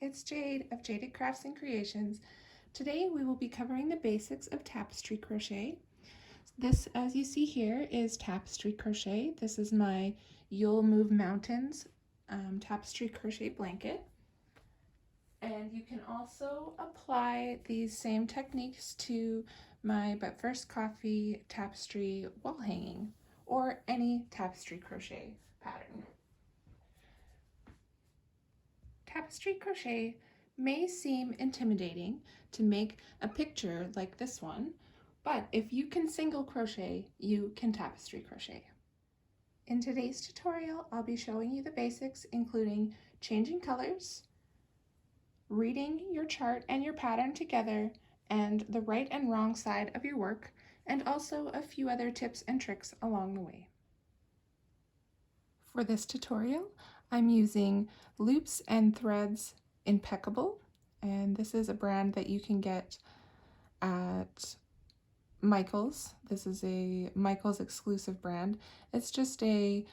it's Jade of Jaded Crafts and Creations. Today we will be covering the basics of tapestry crochet. This, as you see here, is tapestry crochet. This is my You'll Move Mountains tapestry crochet blanket. And you can also apply these same techniques to my But First Coffee tapestry wall hanging or any tapestry crochet pattern. Tapestry crochet may seem intimidating to make a picture like this one, but if you can single crochet, you can tapestry crochet. In today's tutorial, I'll be showing you the basics, including changing colors, reading your chart and your pattern together, and the right and wrong side of your work, and also a few other tips and tricks along the way. For this tutorial, I'm using Loops and Threads Impeccable, and this is a brand that you can get at Michael's. This is a Michael's exclusive brand. It's just a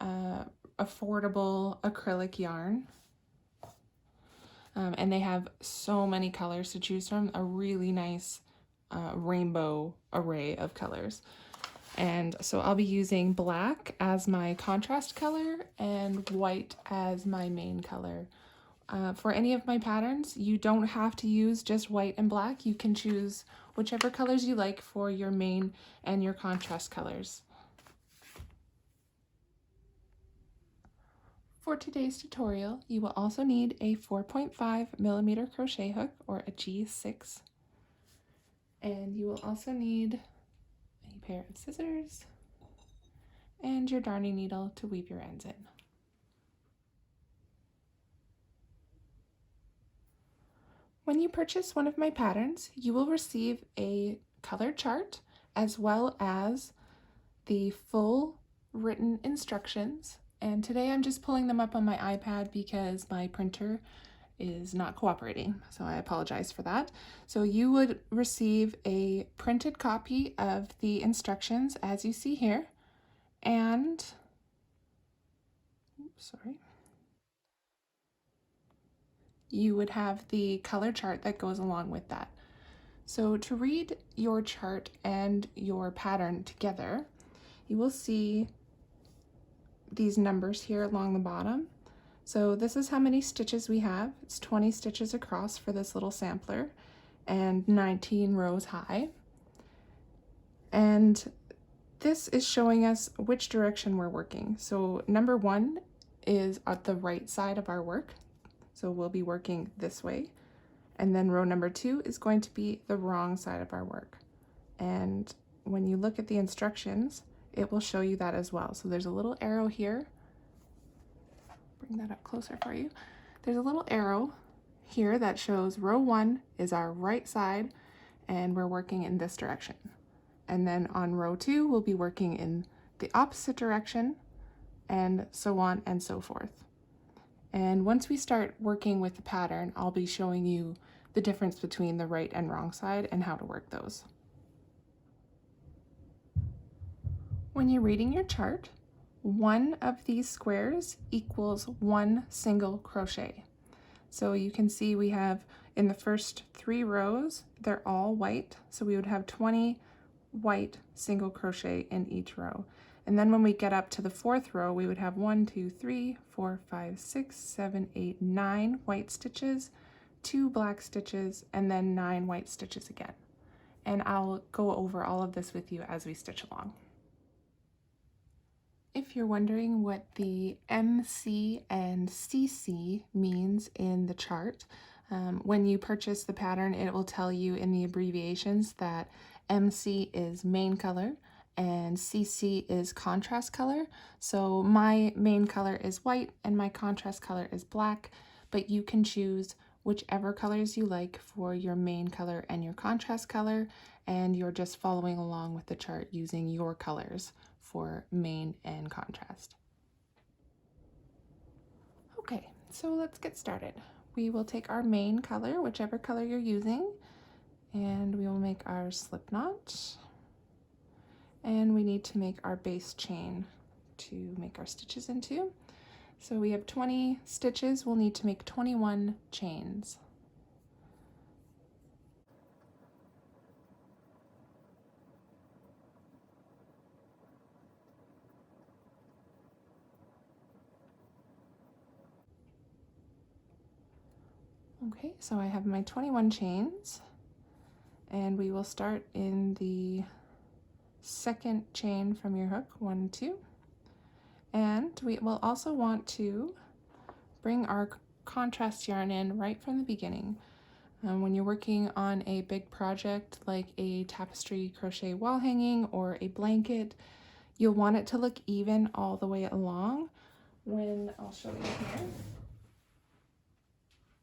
affordable acrylic yarn, and they have so many colors to choose from, a really nice rainbow array of colors. And so I'll be using black as my contrast color and white as my main color. For any of my patterns, you don't have to use just white and black. You can choose whichever colors you like for your main and your contrast colors. For today's tutorial, you will also need a 4.5mm crochet hook, or a G6. And you will also need a pair of scissors and your darning needle to weave your ends in. When you purchase one of my patterns, you will receive a color chart as well as the full written instructions. And today I'm just pulling them up on my iPad because my printer is not cooperating, so I apologize for that. So you would receive a printed copy of the instructions as you see here, and you would have the color chart that goes along with that. So to read your chart and your pattern together, you will see these numbers here along the bottom. So this is how many stitches we have. It's 20 stitches across for this little sampler and 19 rows high. And this is showing us which direction we're working. So number 1 is at the right side of our work. So we'll be working this way. And then row number 2 is going to be the wrong side of our work. And when you look at the instructions, it will show you that as well. So there's a little arrow here. Bring that up closer for you. There's a little arrow here that shows row 1 is our right side and we're working in this direction. And then on row 2, we'll be working in the opposite direction, and so on and so forth. And once we start working with the pattern, I'll be showing you the difference between the right and wrong side and how to work those. When you're reading your chart, one of these squares equals one single crochet. So you can see we have in the first 3 rows, they're all white. So we would have 20 white single crochet in each row. And then when we get up to the 4th row, we would have 1, 2, 3, 4, 5, 6, 7, 8, 9 white stitches, 2 black stitches, and then 9 white stitches again. And I'll go over all of this with you as we stitch along. If you're wondering what the MC and CC means in the chart, when you purchase the pattern, it will tell you in the abbreviations that MC is main color and CC is contrast color. So my main color is white and my contrast color is black, but you can choose whichever colors you like for your main color and your contrast color, and you're just following along with the chart using your colors for main and contrast. Okay, so let's get started. We will take our main color, whichever color you're using, and we will make our slip knot. And we need to make our base chain to make our stitches into. So we have 20 stitches, we'll need to make 21 chains. Okay, so I have my 21 chains, and we will start in the second chain from your hook, 1, 2, and we will also want to bring our contrast yarn in right from the beginning. When you're working on a big project like a tapestry crochet wall hanging or a blanket, you'll want it to look even all the way along. When I'll show you here.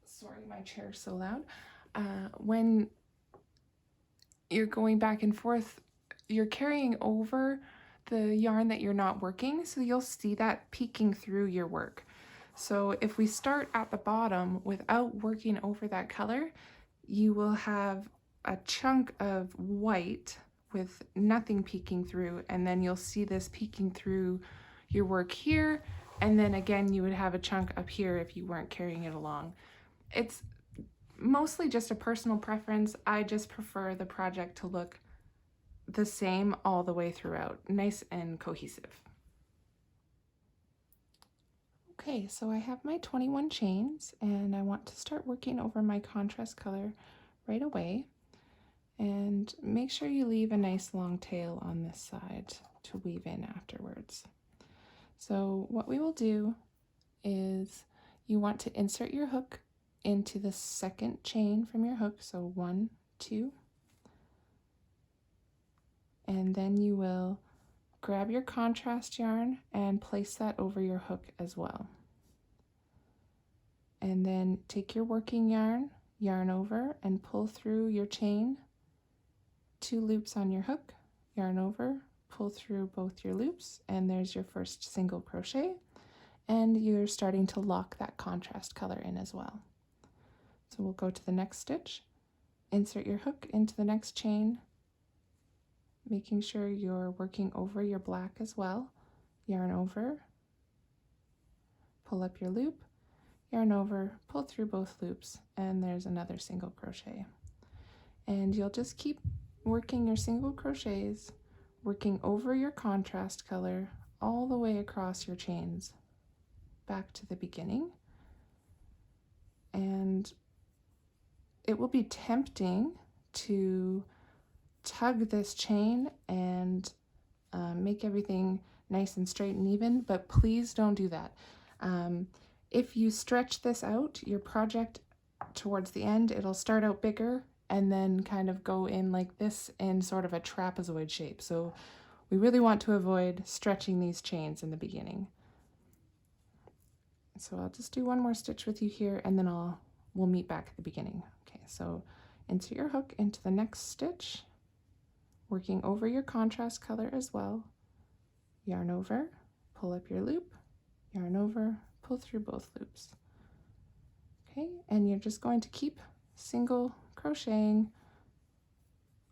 Sorry, my chair's so loud. When you're going back and forth, you're carrying over the yarn that you're not working, so you'll see that peeking through your work. So if we start at the bottom without working over that color, you will have a chunk of white with nothing peeking through, and then you'll see this peeking through your work here, and then again you would have a chunk up here if you weren't carrying it along. It's mostly just a personal preference. I just prefer the project to look the same all the way throughout, nice and cohesive. Okay, so I have my 21 chains, and I want to start working over my contrast color right away. And make sure you leave a nice long tail on this side to weave in afterwards. So what we will do is you want to insert your hook into the second chain from your hook, so 1, 2, and then you will grab your contrast yarn and place that over your hook as well. And then take your working yarn, yarn over, and pull through your chain, 2 loops on your hook, yarn over, pull through both your loops, and there's your first single crochet, and you're starting to lock that contrast color in as well. So we'll go to the next stitch, insert your hook into the next chain, making sure you're working over your black as well, yarn over, pull up your loop, yarn over, pull through both loops, and there's another single crochet. And you'll just keep working your single crochets, working over your contrast color all the way across your chains back to the beginning. And it will be tempting to tug this chain and make everything nice and straight and even, but please don't do that. If you stretch this out, your project towards the end, it'll start out bigger and then kind of go in like this in sort of a trapezoid shape. So we really want to avoid stretching these chains in the beginning. So I'll just do one more stitch with you here, and then we'll meet back at the beginning. Okay, so insert your hook into the next stitch, working over your contrast color as well, yarn over, pull up your loop, yarn over, pull through both loops. Okay, and you're just going to keep single crocheting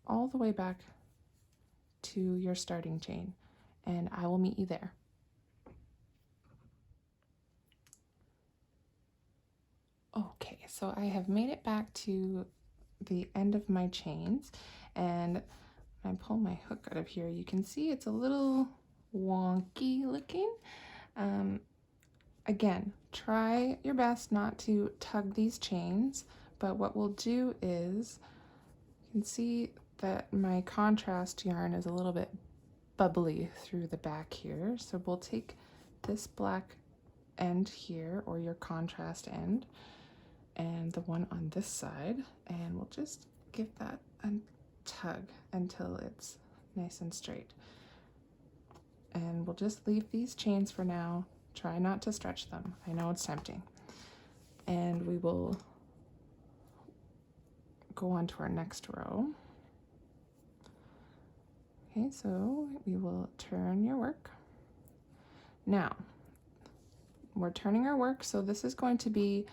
all the way back to your starting chain, and I will meet you there. Okay, so I have made it back to the end of my chains, and when I pull my hook out of here, you can see it's a little wonky looking. Again, try your best not to tug these chains, but what we'll do is, you can see that my contrast yarn is a little bit bubbly through the back here, so we'll take this black end here, or your contrast end, and the one on this side, and we'll just give that a tug until it's nice and straight. And we'll just leave these chains for now. Try not to stretch them. I know it's tempting. And we will go on to our next row. Okay, so we will turn your work. Now, we're turning our work, so this is going to be,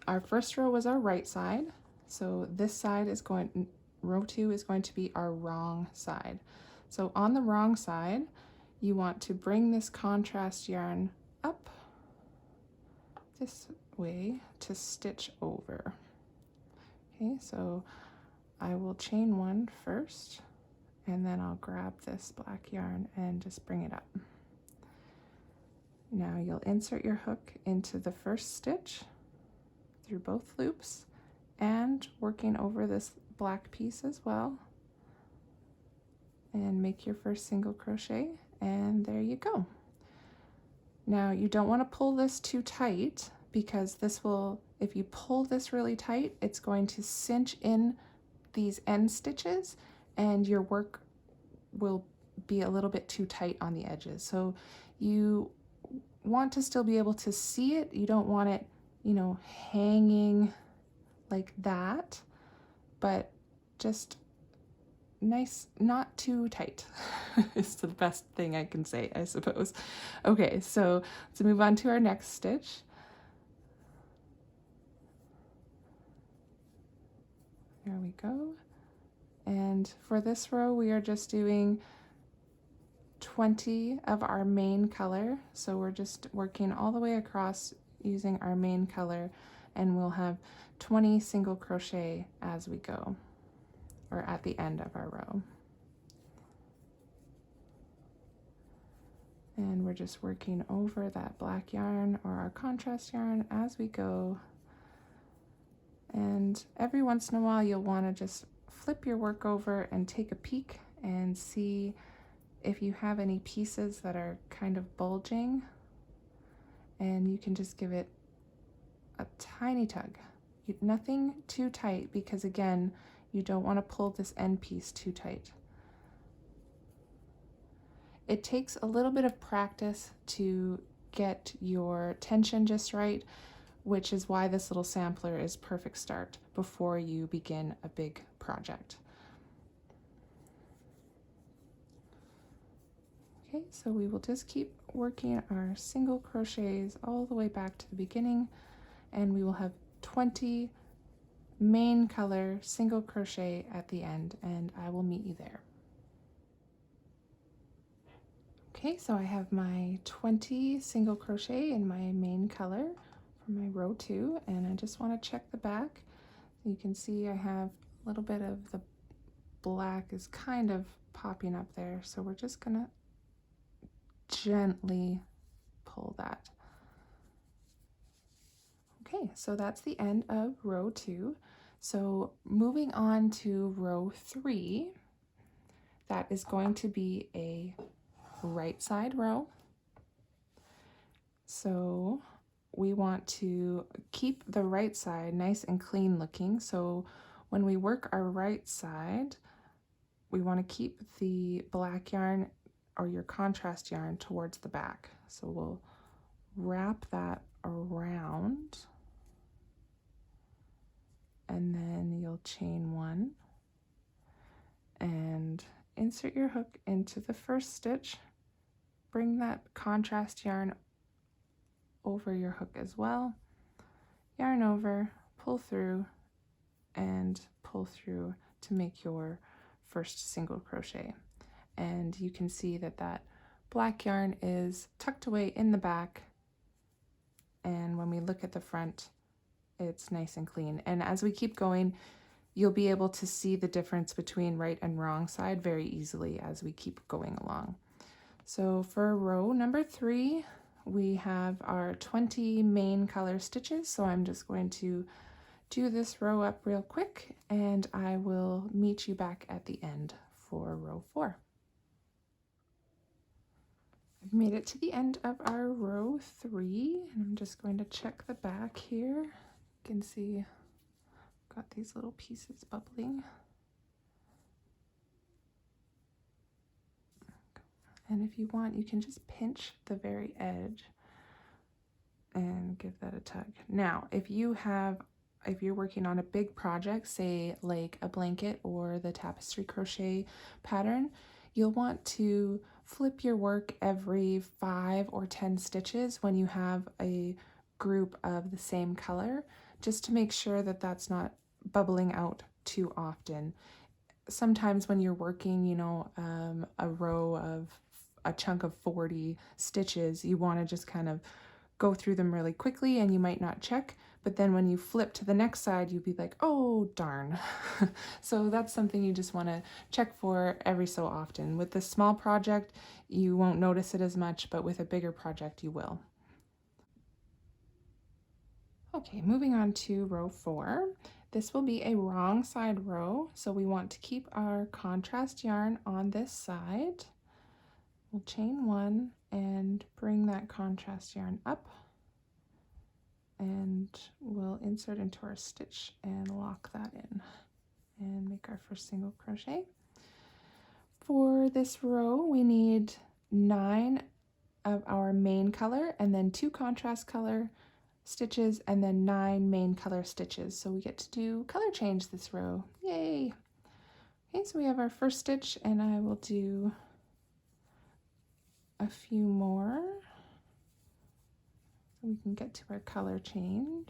our first row was our right side, so this side is going, row 2 is going to be our wrong side. So on the wrong side, you want to bring this contrast yarn up this way to stitch over. Okay, so I will chain one first, and then I'll grab this black yarn and just bring it up. Now you'll insert your hook into the first stitch through both loops and working over this black piece as well, and make your first single crochet, and there you go. Now you don't want to pull this too tight, because this will, if you pull this really tight, it's going to cinch in these end stitches and your work will be a little bit too tight on the edges. So you want to still be able to see it. You don't want it, you know, hanging like that, but just nice, not too tight is the best thing I can say, I suppose. Okay, so let's move on to our next stitch. There we go. And for this row, we are just doing 20 of our main color. So we're just working all the way across using our main color, and we'll have 20 single crochet as we go, or at the end of our row. And we're just working over that black yarn or our contrast yarn as we go. And every once in a while, you'll want to just flip your work over and take a peek and see if you have any pieces that are kind of bulging, and you can just give it a tiny tug. Nothing too tight, because again, you don't want to pull this end piece too tight. It takes a little bit of practice to get your tension just right, which is why this little sampler is perfect start before you begin a big project. Okay, so we will just keep working our single crochets all the way back to the beginning, and we will have 20 main color single crochet at the end, and I will meet you there. Okay, so I have my 20 single crochet in my main color for my row 2, and I just want to check the back. You can see I have a little bit of the black is kind of popping up there, so we're just gonna gently pull that. Okay, so that's the end of row 2. So moving on to row 3, that is going to be a right side row. So we want to keep the right side nice and clean looking. So when we work our right side, we want to keep the black yarn or your contrast yarn towards the back. So we'll wrap that around, and then you'll chain one and insert your hook into the first stitch. Bring that contrast yarn over your hook as well. Yarn over, pull through, and pull through to make your first single crochet. And you can see that that black yarn is tucked away in the back, and when we look at the front, it's nice and clean. And as we keep going, you'll be able to see the difference between right and wrong side very easily as we keep going along. So for row number 3, we have our 20 main color stitches. So I'm just going to do this row up real quick, and I will meet you back at the end for row 4. I've made it to the end of our row 3, and I'm just going to check the back here. You can see I've got these little pieces bubbling. And if you want, you can just pinch the very edge and give that a tug. Now, if you're working on a big project, say like a blanket or the Tapestry Crochet pattern, you'll want to flip your work every 5 or 10 stitches when you have a group of the same color, just to make sure that that's not bubbling out too often. Sometimes when you're working, you know, a row of a chunk of 40 stitches, you want to just kind of go through them really quickly and you might not check, but then when you flip to the next side, you'll be like, oh, darn. So that's something you just want to check for every so often. With this small project, you won't notice it as much, but with a bigger project, you will. Okay, moving on to row 4. This will be a wrong side row, so we want to keep our contrast yarn on this side. We'll chain 1 and bring that contrast yarn up, and we'll insert into our stitch and lock that in and make our first single crochet. For this row, we need 9 of our main color and then 2 contrast color stitches and then 9 main color stitches. So we get to do color change this row. Yay! Okay, so we have our first stitch, and I will do a few more so we can get to our color change.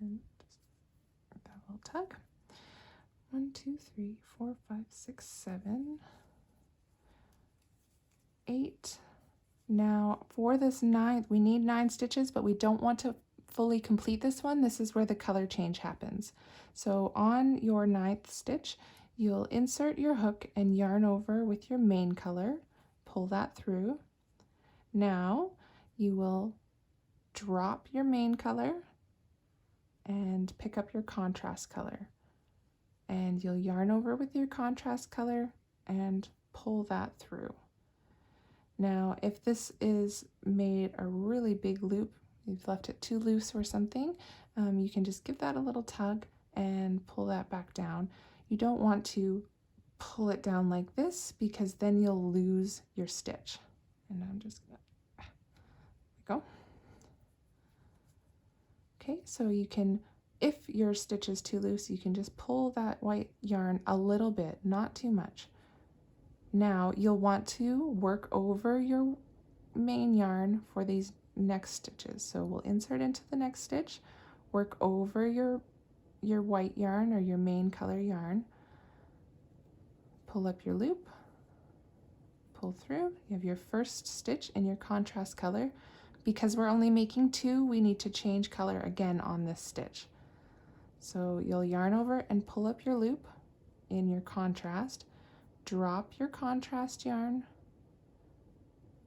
And just that little tug. 1, 2, 3, 4, 5, 6, 7, 8. Now for this 9th, we need 9 stitches, but we don't want to fully complete this one. This is where the color change happens. So on your 9th stitch, you'll insert your hook and yarn over with your main color, pull that through. Now you will drop your main color and pick up your contrast color, and you'll yarn over with your contrast color and pull that through. Now if this is made a really big loop, you've left it too loose or something, you can just give that a little tug and pull that back down. You don't want to pull it down like this because then you'll lose your stitch. And I'm just gonna, there we go. Okay, so you can, if your stitch is too loose, you can just pull that white yarn a little bit, not too much. Now you'll want to work over your main yarn for these next stitches. So we'll insert into the next stitch, work over your white yarn or your main color yarn, pull up your loop, pull through. You have your first stitch in your contrast color. Because we're only making 2, we need to change color again on this stitch. So you'll yarn over and pull up your loop in your contrast, drop your contrast yarn,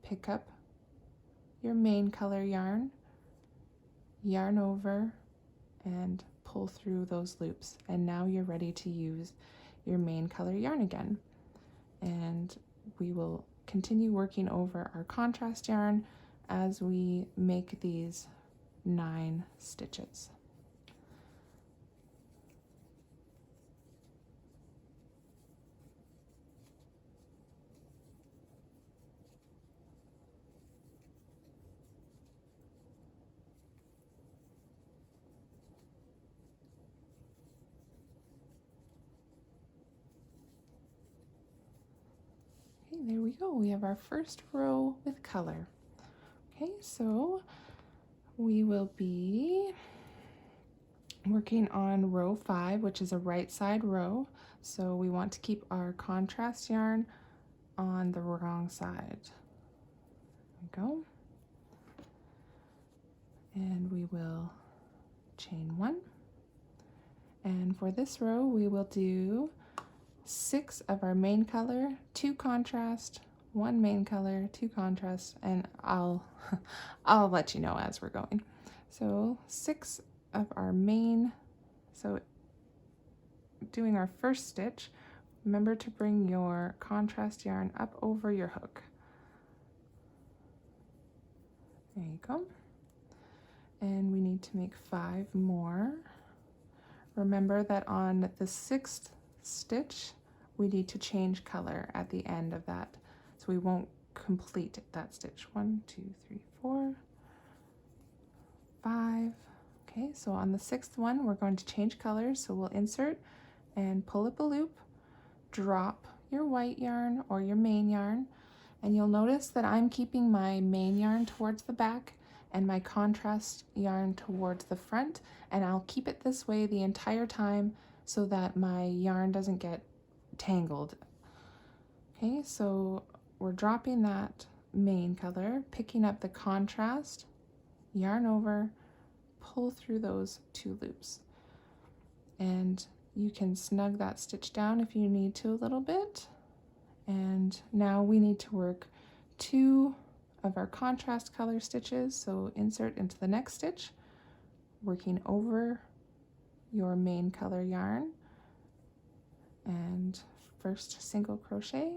pick up your main color yarn, yarn over, and pull through those loops. And now you're ready to use your main color yarn again. And we will continue working over our contrast yarn as we make these 9 stitches. Okay, there we go. We have our first row with color. Okay, so we will be working on row 5, which is a right side row. So we want to keep our contrast yarn on the wrong side. There we go. And we will chain 1. And for this row, we will do 6 of our main color, 2 contrast, 1 main color, 2 contrast, and I'll let you know as we're going. So 6 of our main, so doing our first stitch, remember to bring your contrast yarn up over your hook. There you go. And we need to make 5 more. Remember that on the 6th stitch, we need to change color at the end of that, so we won't complete that stitch. 1, 2, 3, 4, 5. Okay, so on the 6th one, we're going to change colors, so we'll insert and pull up a loop, drop your white yarn or your main yarn, and you'll notice that I'm keeping my main yarn towards the back and my contrast yarn towards the front, and I'll keep it this way the entire time so that my yarn doesn't get tangled. Okay, so we're dropping that main color, picking up the contrast, yarn over, pull through those 2 loops. And you can snug that stitch down if you need to a little bit. And now we need to work 2 of our contrast color stitches. So insert into the next stitch, working over your main color yarn, and first single crochet,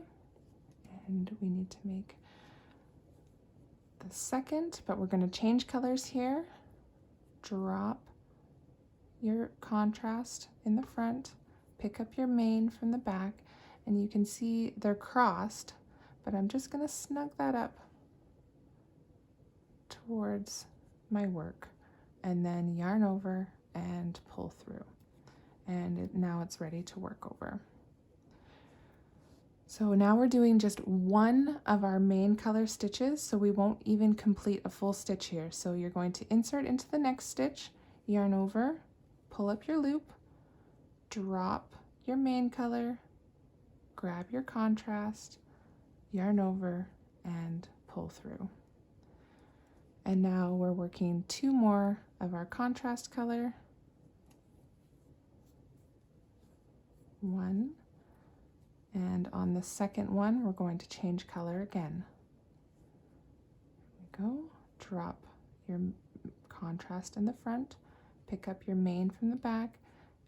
and we need to make the second, but we're going to change colors here. Drop your contrast in the front, pick up your main from the back, and you can see they're crossed, but I'm just going to snug that up towards my work, and then yarn over and pull through, and now it's ready to work over. So now we're doing just 1 of our main color stitches, so we won't even complete a full stitch here. So you're going to insert into the next stitch, yarn over, pull up your loop, drop your main color, grab your contrast, yarn over, and pull through. And now we're working 2 more of our contrast color. 1. And on the second one, we're going to change color again. Here we go. Drop your contrast in the front, pick up your main from the back,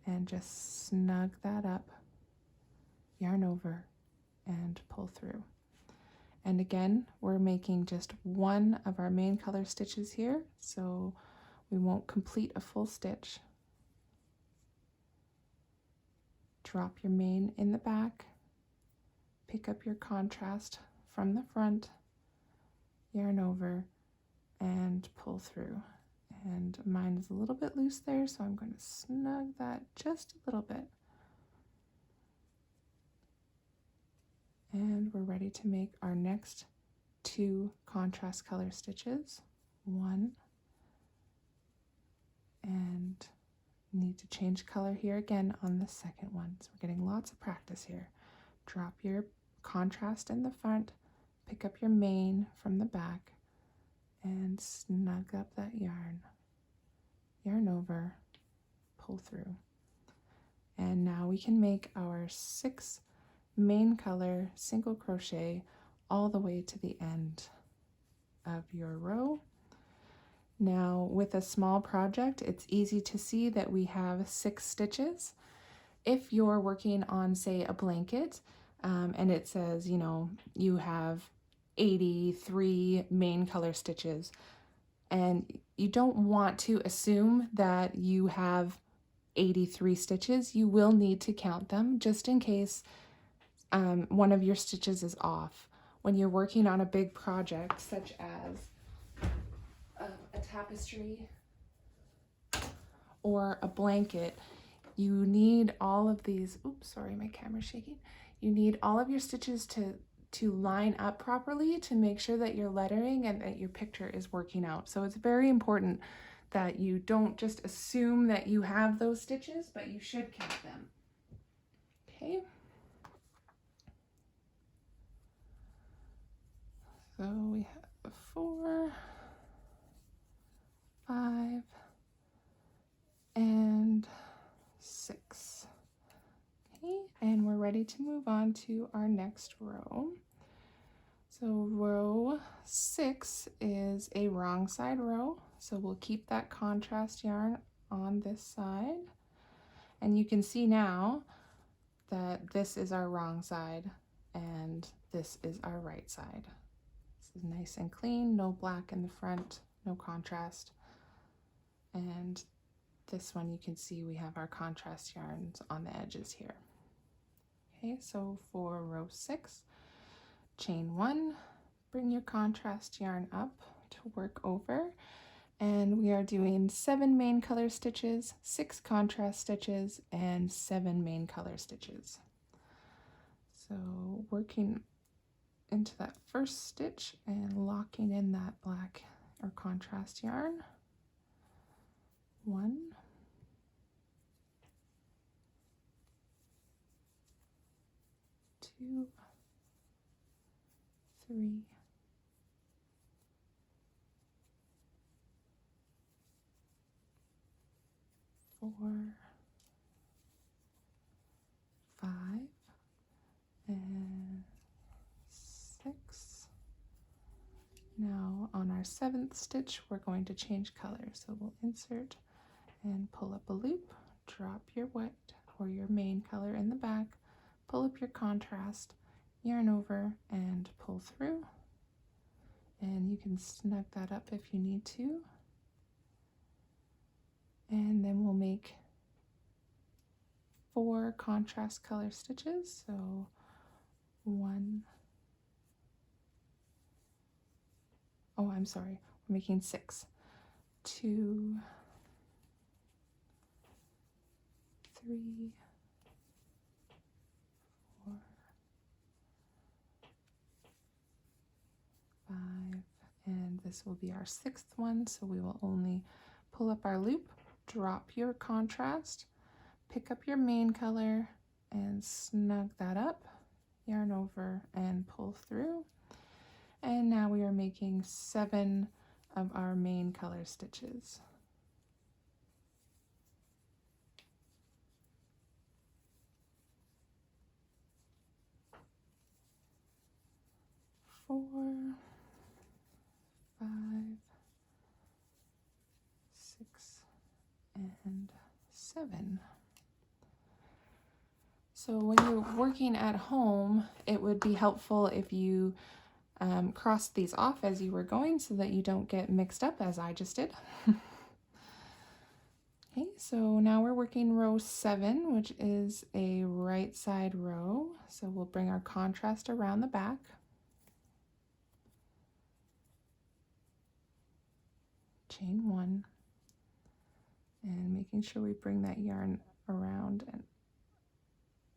and just snug that up, yarn over, and pull through. And again, we're making just 1 of our main color stitches here, so we won't complete a full stitch. Drop your main in the back, pick up your contrast from the front, yarn over, and pull through. And mine is a little bit loose there, so I'm going to snug that just a little bit. And we're ready to make our next 2 contrast color stitches. 1, and need to change color here again on the second one. So we're getting lots of practice here. Drop your contrast in the front, pick up your main from the back, and snug up that yarn. Yarn over, pull through. And now we can make our 6 main color single crochet all the way to the end of your row. Now with a small project, it's easy to see that we have 6 stitches. If you're working on, say, a blanket, and it says, you know, you have 83 main color stitches, and you don't want to assume that you have 83 stitches, you will need to count them just in case one of your stitches is off. When you're working on a big project, such as a tapestry or a blanket, you need all of these, oops, sorry, my camera's shaking. You need all of your stitches to line up properly to make sure that your lettering and that your picture is working out. So it's very important that you don't just assume that you have those stitches, but you should count them. Okay. So we have 4, 5, and 6. Okay, and we're ready to move on to our next row. So row 6 is a wrong side row, so we'll keep that contrast yarn on this side. And you can see now that this is our wrong side and this is our right side. This is nice and clean, no black in the front, no contrast. And this one you can see we have our contrast yarns on the edges here. Okay, so for row 6, chain 1, bring your contrast yarn up to work over, and we are doing 7 main color stitches, 6 contrast stitches, and 7 main color stitches. So working into that first stitch and locking in that black or contrast yarn. 1, 2, 3, 4, 5, and 6. Now on our 7th stitch, we're going to change color. So we'll insert and pull up a loop, drop your white or your main color in the back, pull up your contrast, yarn over and pull through. And you can snug that up if you need to. And then we'll make 4 contrast color stitches. So 1, oh, I'm sorry, we're making 6. 2, 3, 4, 5, and this will be our 6th one. So we will only pull up our loop, drop your contrast, pick up your main color and snug that up, yarn over and pull through. And now we are making 7 of our main color stitches. 4, 5, 6, and 7. So when you're working at home, it would be helpful if you cross these off as you were going so that you don't get mixed up as I just did. Okay, so now we're working row 7, which is a right side row. So we'll bring our contrast around the back. Chain 1, and making sure we bring that yarn around and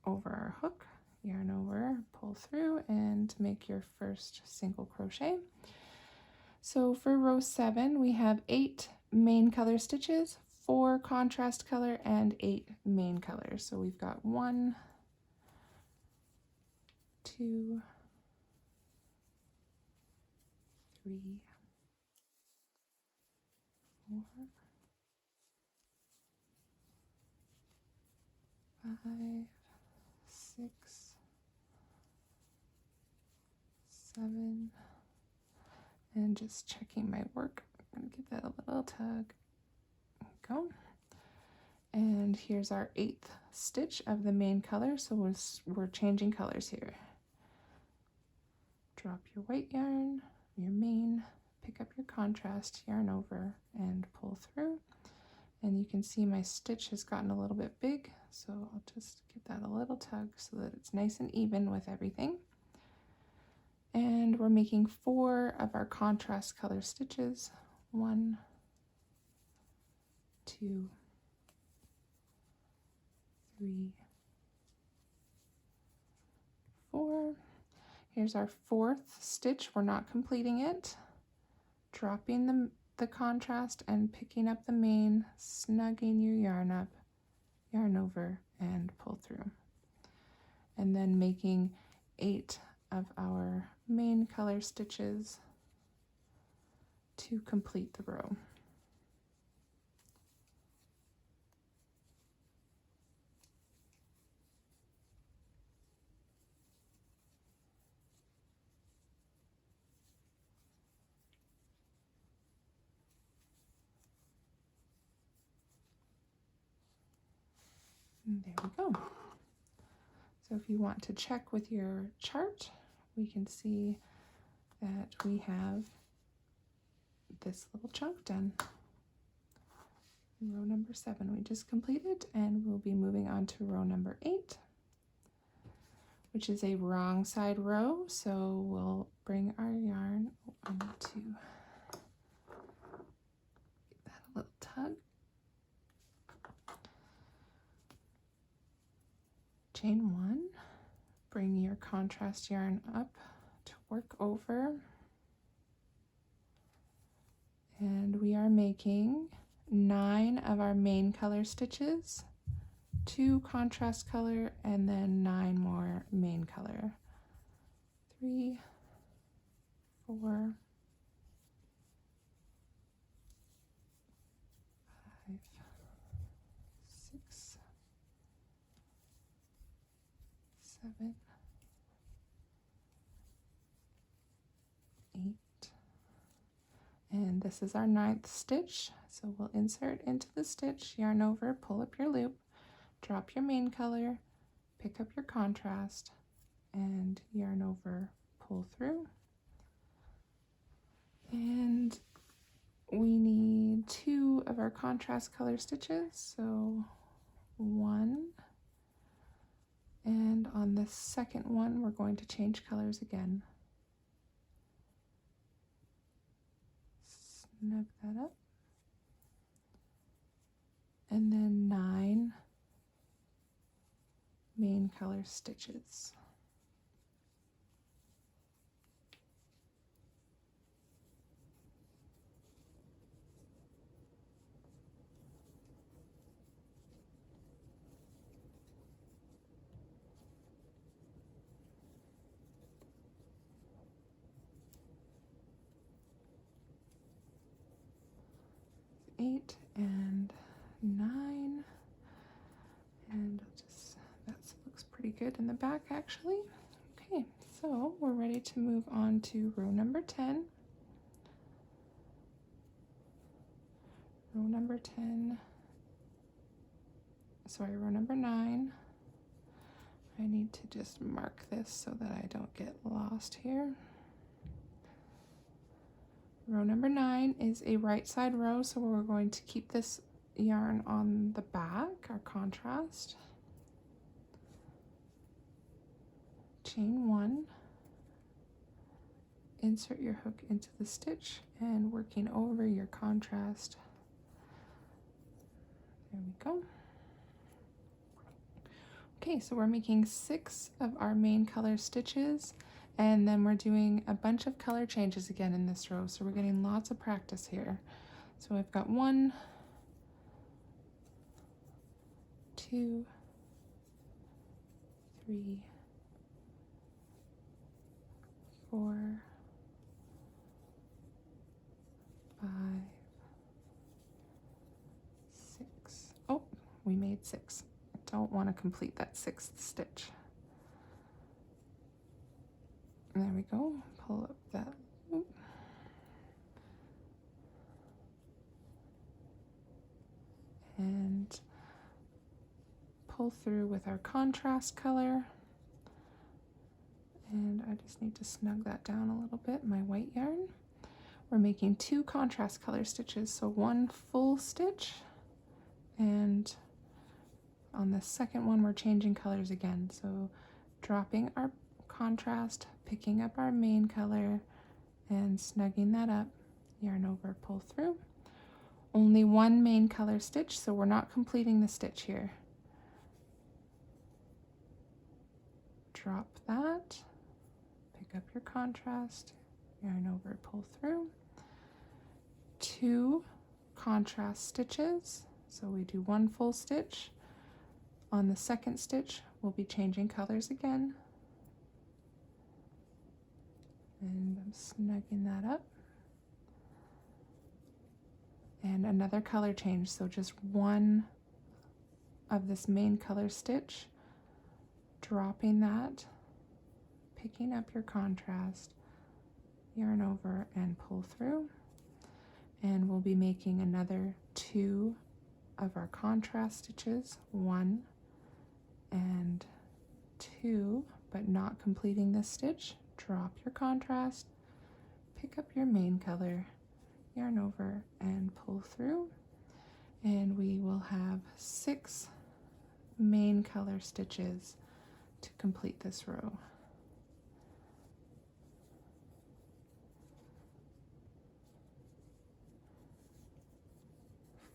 over our hook, yarn over, pull through, and make your first single crochet. So for row 7, we have 8 main color stitches, 4 contrast color, and 8 main colors. So we've got 1, 2, 3, 4, 5, 6, 7, and just checking my work. I'm going to give that a little tug. There we go. And here's our 8th stitch of the main color. So we're changing colors here. Drop your white yarn, your main, pick up your contrast, yarn over, and pull through. And you can see my stitch has gotten a little bit big, so I'll just give that a little tug so that it's nice and even with everything. And we're making 4 of our contrast color stitches. 1, 2, 3, 4. Here's our 4th stitch. We're not completing it. Dropping the contrast and picking up the main, snugging your yarn up, yarn over, and pull through. And then making 8 of our main color stitches to complete the row. And there we go. So if you want to check with your chart, we can see that we have this little chunk done. Row number 7 we just completed, and we'll be moving on to row number 8, which is a wrong side row. So we'll bring our yarn onto, give that a little tug. Chain 1, bring your contrast yarn up to work over, and we are making 9 of our main color stitches, 2 contrast color, and then 9 more main color. 3, 4, 5, 6, 7, 8, and this is our 9th stitch. So we'll insert into the stitch, yarn over, pull up your loop, drop your main color, pick up your contrast, and yarn over, pull through. And we need 2 of our contrast color stitches, so 1, and on the second one we're going to change colors again. Snug that up, and then 9 main color stitches. Eight and 9, and that looks pretty good in the back actually. Okay, so we're ready to move on to row number 10. Row number 9. I need to just mark this so that I don't get lost here. Row number 9 is a right side row, so we're going to keep this yarn on the back, our contrast. Chain 1, insert your hook into the stitch and working over your contrast. There we go. Okay, so we're making 6 of our main color stitches, and then we're doing a bunch of color changes again in this row, so we're getting lots of practice here. So I've got 1, 2, 3, 4, 5, 6. Oh, we made 6. I don't want to complete that 6th stitch. There we go. Pull up that loop. And pull through with our contrast color. And I just need to snug that down a little bit, my white yarn. We're making 2 contrast color stitches, so 1 full stitch, and on the second one we're changing colors again. So dropping our contrast, picking up our main color, and snugging that up, yarn over, pull through. Only 1 main color stitch, so we're not completing the stitch here. Drop that, pick up your contrast, yarn over, pull through. 2 contrast stitches, so we do 1 full stitch. On the second stitch we'll be changing colors again, and I'm snugging that up. And another color change, so just 1 of this main color stitch, dropping that, picking up your contrast, yarn over, and pull through. And we'll be making another 2 of our contrast stitches, 1 and 2, but not completing this stitch. Drop your contrast, pick up your main color, yarn over, and pull through. And we will have 6 main color stitches to complete this row.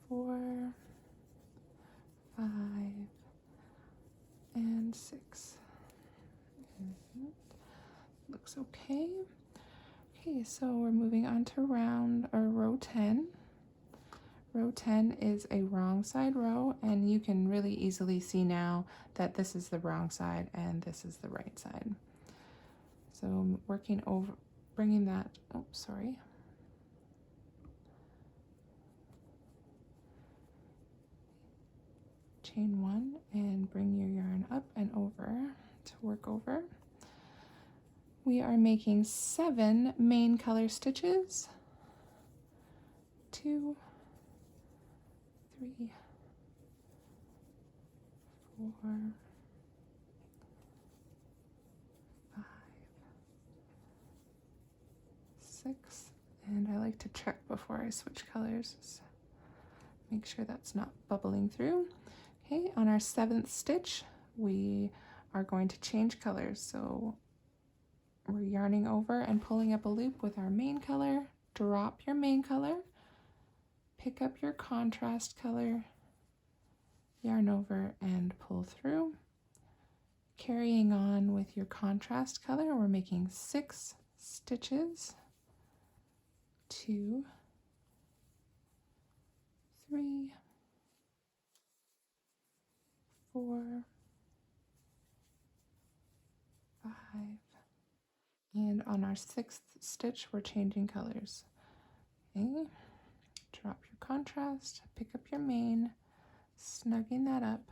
4, 5, and 6. Looks okay. Okay, so we're moving on to row 10. Row 10 is a wrong side row, and you can really easily see now that this is the wrong side and this is the right side. So I'm working bringing that, oh, sorry. Chain 1 and bring your yarn up and over to work over. We are making 7 main color stitches. 2, 3, 4, 5, 6, and I like to check before I switch colors. So make sure that's not bubbling through. Okay, on our 7th stitch, we are going to change colors. So we're yarning over and pulling up a loop with our main color. Drop your main color, pick up your contrast color, yarn over and pull through. Carrying on with your contrast color, we're making 6 stitches. 2, 3, 4, 5, and on our 6th stitch, we're changing colors. Okay, drop your contrast, pick up your main, snugging that up,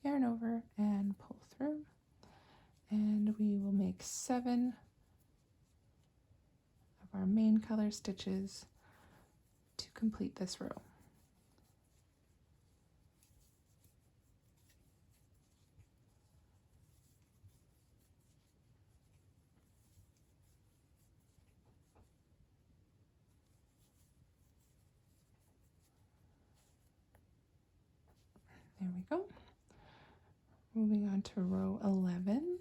yarn over and pull through, and we will make 7 of our main color stitches to complete this row. There we go. Moving on to row 11.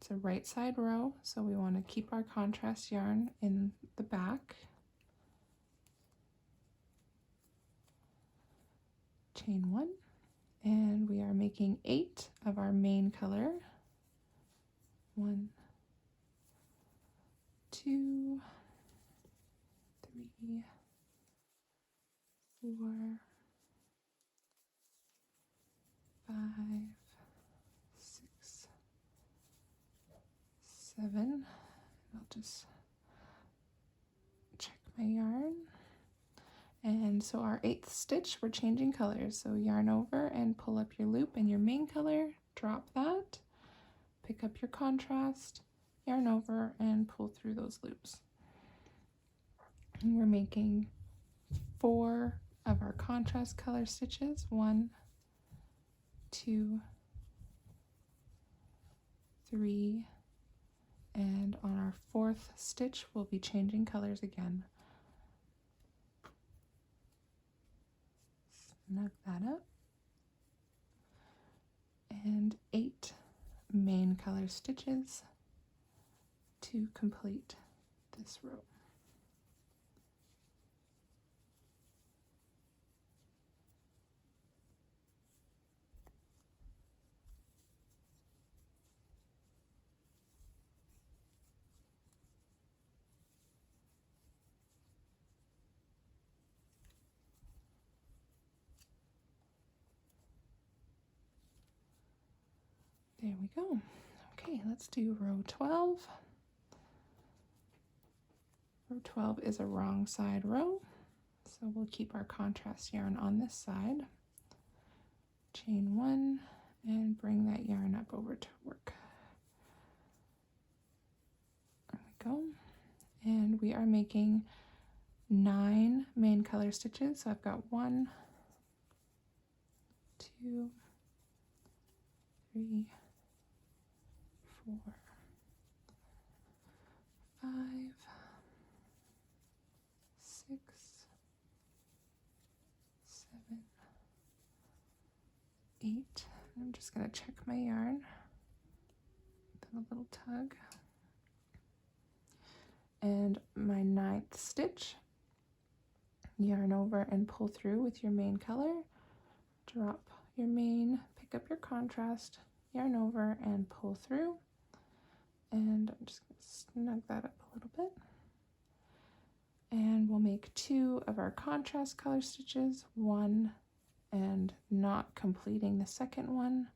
It's a right side row, so we want to keep our contrast yarn in the back. Chain 1, and we are making 8 of our main color. 1, 2, 3, 4, 5, 6, 7. I'll just check my yarn. And so our 8th stitch, we're changing colors. So yarn over and pull up your loop in your main color, drop that, pick up your contrast, yarn over and pull through those loops. And we're making 4 of our contrast color stitches. 1, 2, 3, and on our 4th stitch, we'll be changing colors again. Snug that up. And 8 main color stitches to complete this row. There we go. Okay, let's do row 12. Row 12 is a wrong side row, so we'll keep our contrast yarn on this side. Chain 1 and bring that yarn up over to work. There we go. And we are making 9 main color stitches. So I've got 1, 2, 3, 4, 5, 6, 7, 8. I'm just going to check my yarn with a little tug. And my 9th stitch, yarn over and pull through with your main color, drop your main, pick up your contrast, yarn over and pull through, and I'm just going to snug that up a little bit, and we'll make 2 of our contrast color stitches, 1 and not completing the second one,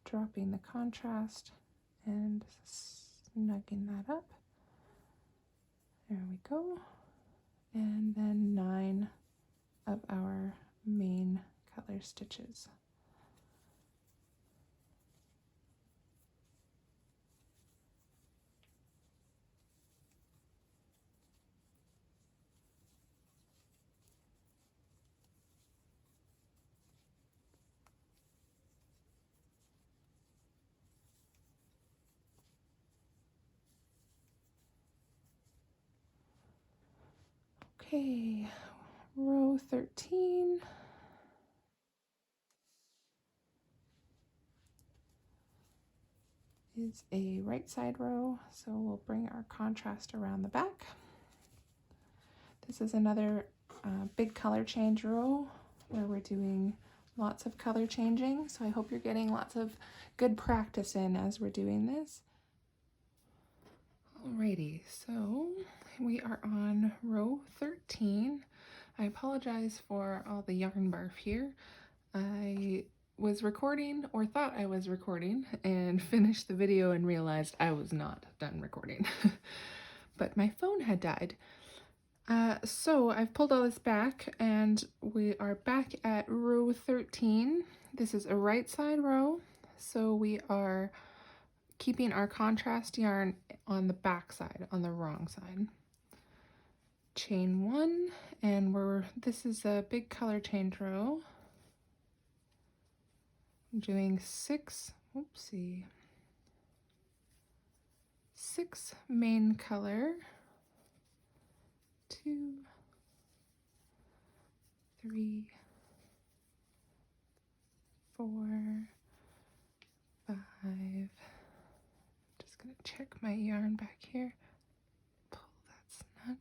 dropping the contrast and snugging that up. There we go. And then 9 of our main color stitches. Okay, row 13. Is a right side row, so we'll bring our contrast around the back. This is another big color change row where we're doing lots of color changing, so I hope you're getting lots of good practice in as we're doing this. Alrighty, so we are on row 13. I apologize for all the yarn barf here. I was recording, or thought I was recording, and finished the video and realized I was not done recording. But my phone had died. So I've pulled all this back and we are back at row 13. This is a right side row, so we are keeping our contrast yarn on the back side, on the wrong side. Chain 1, and this is a big color change row. I'm doing 6 main color, 2, 3, 4, 5. Just gonna check my yarn back here. Pull that snug.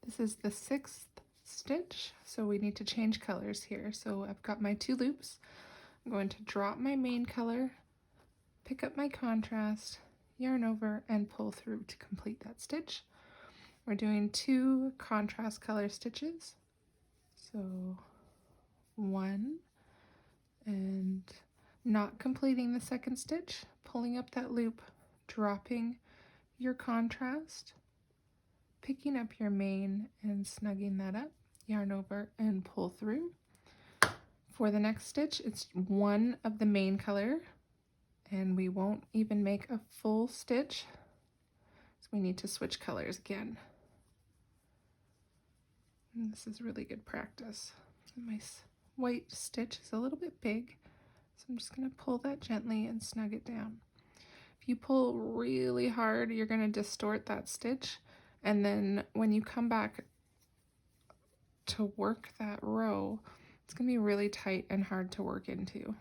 This is the 6th stitch, so we need to change colors here. So I've got my 2 loops. I'm going to drop my main color, pick up my contrast, yarn over, and pull through to complete that stitch. We're doing 2 contrast color stitches. So 1, and not completing the 2nd stitch, pulling up that loop, dropping your contrast, picking up your main and snugging that up, yarn over and pull through. For the next stitch, it's 1 of the main color, and we won't even make a full stitch, so we need to switch colors again. And this is really good practice. My white stitch is a little bit big, so I'm just going to pull that gently and snug it down. If you pull really hard, you're going to distort that stitch, and then when you come back to work that row, it's going to be really tight and hard to work into.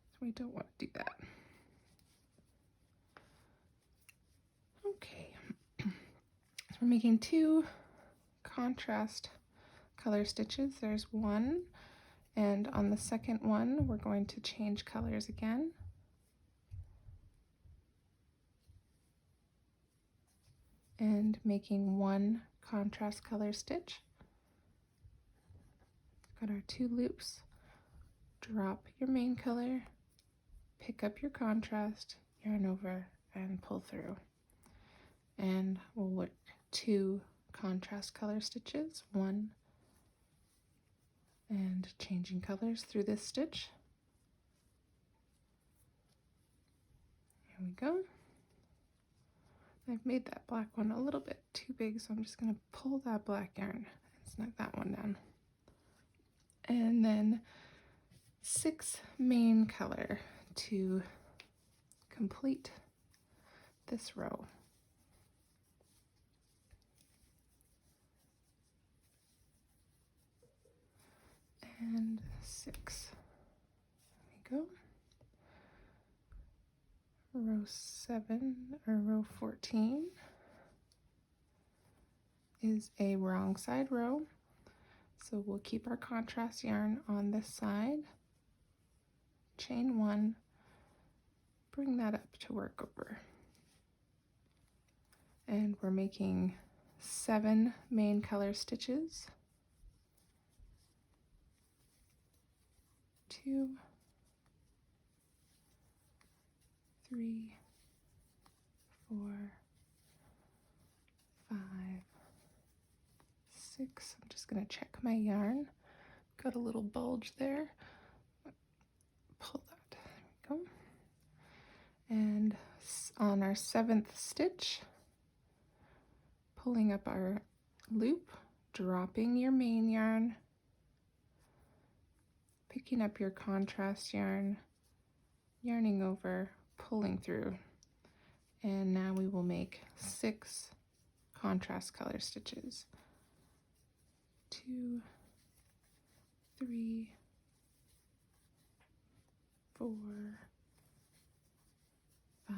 So we don't want to do that. Okay, so we're making 2 contrast color stitches. There's 1, and on the 2nd one, we're going to change colors again. And making 1 contrast color stitch. Got our 2 loops. Drop your main color, pick up your contrast, yarn over, and pull through. And we'll work 2 contrast color stitches, 1, and changing colors through this stitch. Here we go. I've made that black one a little bit too big, so I'm just going to pull that black yarn and snug that one down. And then 6 main color to complete this row. And 6. There we go. Row 7 or row 14 is a wrong side row, so we'll keep our contrast yarn on this side, chain 1, bring that up to work over, and we're making 7 main color stitches, 2, 3, 4, 5, 6. I'm just going to check my yarn. Got a little bulge there. Pull that. There we go. And on our 7th stitch, pulling up our loop, dropping your main yarn, picking up your contrast yarn, yarning over, pulling through, and now we will make 6 contrast color stitches. 2, 3, 4, 5,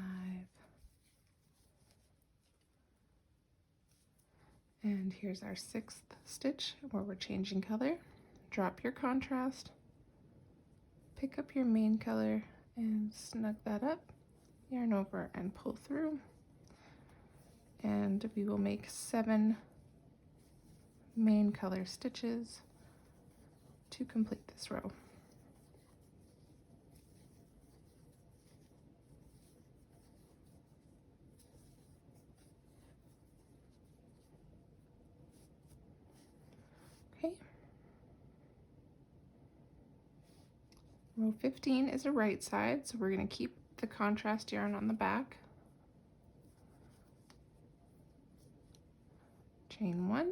and here's our 6th stitch where we're changing color. Drop your contrast, pick up your main color and snug that up, yarn over and pull through, and we will make 7 main color stitches to complete this row. Okay. Row 15 is a right side, so we're going to keep the contrast yarn on the back. Chain 1.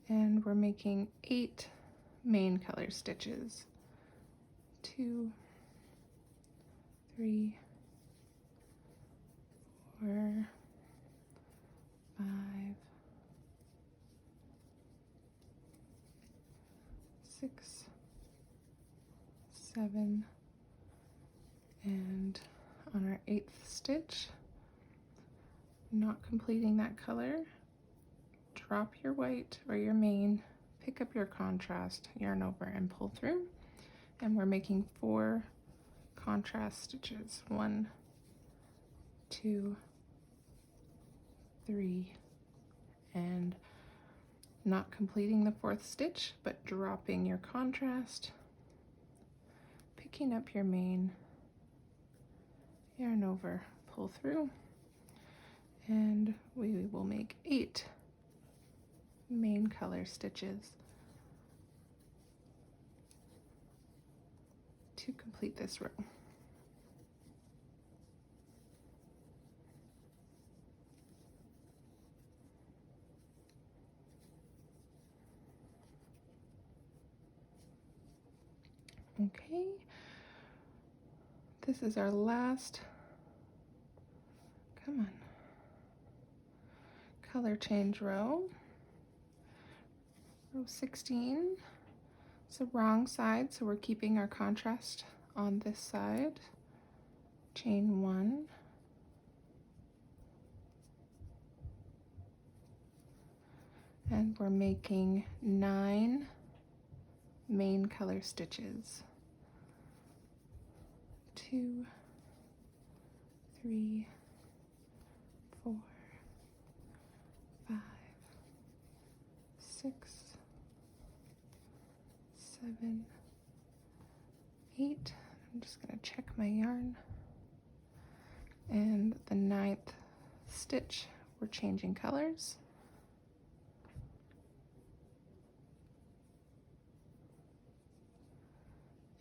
And we're making 8 main color stitches. 2, 3, 4, 5, 6, 7, and on our 8th stitch, not completing that color, drop your white or your main, pick up your contrast, yarn over and pull through, and we're making 4 contrast stitches. 1, 2, 3, and not completing the 4th stitch, but dropping your contrast, picking up your main, yarn over, pull through, and we will make 8 main color stitches to complete this row. Okay, this is our last, come on, color change row. Row 16, it's the wrong side, so we're keeping our contrast on this side. Chain 1. And we're making 9 main color stitches. 2, 3, 4, 5, 6, 7, 8. I'm just going to check my yarn. And the 9th stitch, we're changing colors.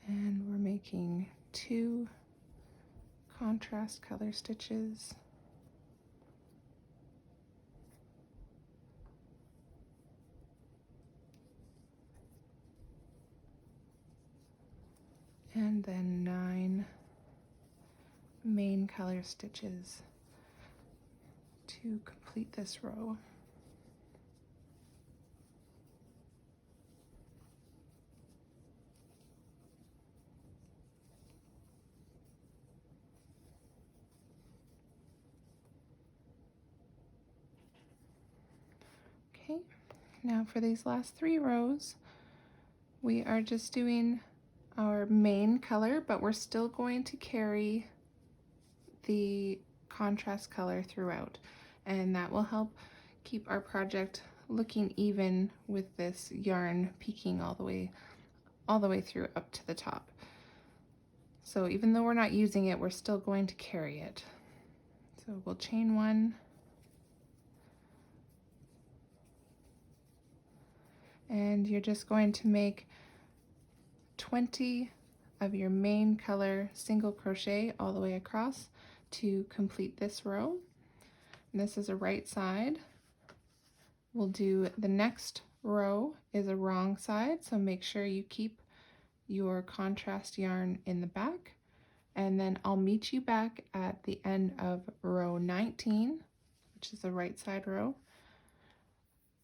And we're making 2 contrast color stitches. And then 9 main color stitches to complete this row. Okay, now for these last 3 rows, we are just doing our main color, but we're still going to carry the contrast color throughout, and that will help keep our project looking even with this yarn peeking all the way all the way through up to the top. So even though we're not using it, we're still going to carry it. So we'll chain one, and you're just going to make 20 of your main color single crochet all the way across to complete this row. And this is a right side. We'll do the next row is a wrong side, so make sure you keep your contrast yarn in the back. And then I'll meet you back at the end of row 19, which is the right side row,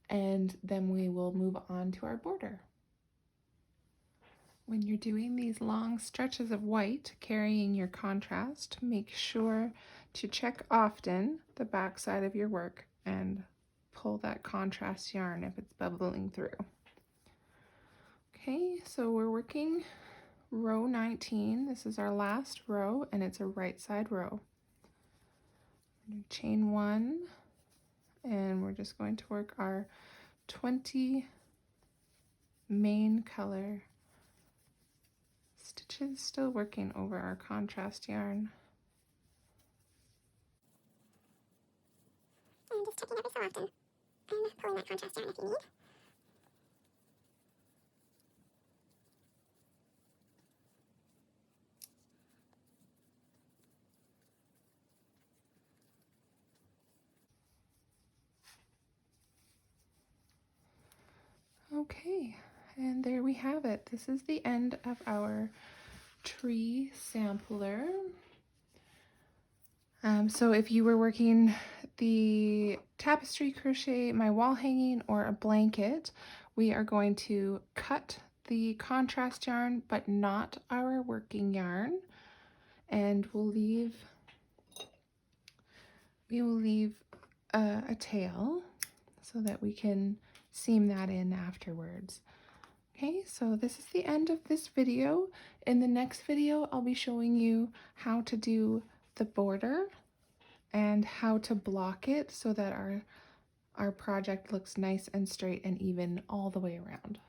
and then we will move on to our border. When you're doing these long stretches of white carrying your contrast, make sure to check often the back side of your work and pull that contrast yarn if it's bubbling through. Okay, so we're working row 19. This is our last row, and it's a right side row. Chain one, and we're just going to work our 20 main color stitches, still working over our contrast yarn. And just checking every so often and pulling that contrast yarn if you need. Okay, and there we have it. This is the end of our tree sampler. So if you were working the tapestry crochet, my wall hanging, or a blanket, we are going to cut the contrast yarn, but not our working yarn, and we will leave a tail so that we can seam that in afterwards. Okay, so this is the end of this video. In the next video, I'll be showing you how to do the border and how to block it so that our project looks nice and straight and even all the way around.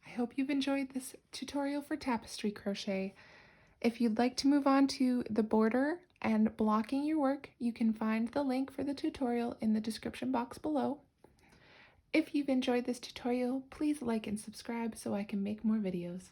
I hope you've enjoyed this tutorial for tapestry crochet. If you'd like to move on to the border and blocking your work, you can find the link for the tutorial in the description box below. If you've enjoyed this tutorial, please like and subscribe so I can make more videos.